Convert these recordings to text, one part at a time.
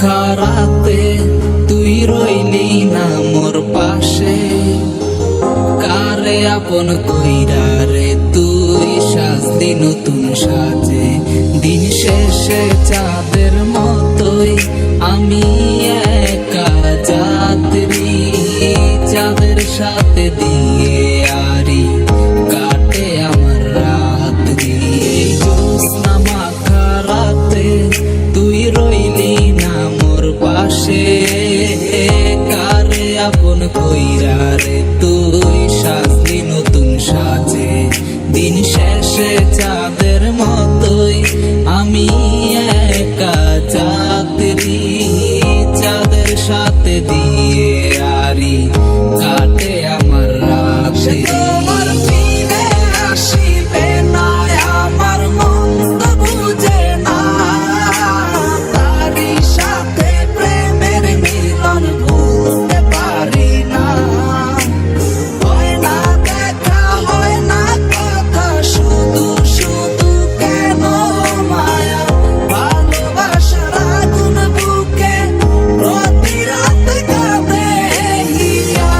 মাখা রাতে তুই রইলি না মোর পাশে, কারে আপন কইরা রে তুই সাজলি নতুন সাজে। দিন শেষে চাঁদের মতোই আমি একা যাত্রী, চাঁদের সাথে দিয়ে আরি কাটে আমার রাত দিয়ে। জ্যোৎস্না মাখা রাতে তুই রইলি না মোর পাশে, কারে আপন কইরা রে তুই সাজলি নতুন সাজে। দিন শেষে চাঁদের মতোই আমি একা যাত্রী, চাঁদের সাথে দিয়ে আরি কাটে আমার রাত। তোমার ফিরে আসিবে না আমার মন তো বুঝে না, তারি সাথে প্রেমের মিলন ভুলতে পারি না। হয় না দেখা হয় না কথা, শুধু শুধু কেন মায়া, ভালোবাসার আগুন বুকে প্রতি রাত কাঁদে হিয়া।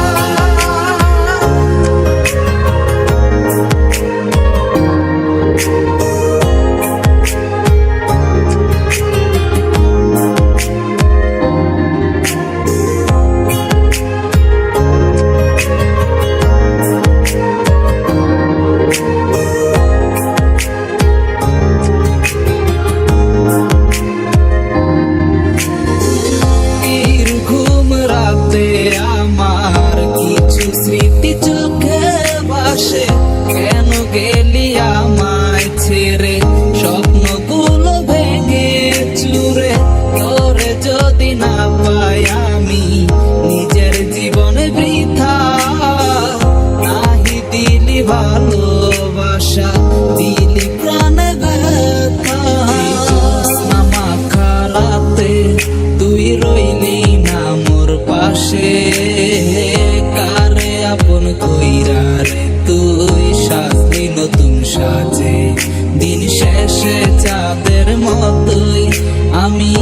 আমার কিছু স্মৃতি চোখে ভাসে, কেন গেলি আমায় ছেড়ে, স্বপ্নগুলো ভেঙে চুরে। তোরে যদি না পাই আমি নিজের জীবনে বৃথা, নাহি দিলি ভালোবাসা দিলি প্রাণে ব্যথা। জ্যোৎস্না মাখা রাতে তুই রইলি না মোর পাশে, কারে আপন কইরা রে তুই সাজলি নতুন সাজে। দিন শেষে চাঁদের মতোই আমি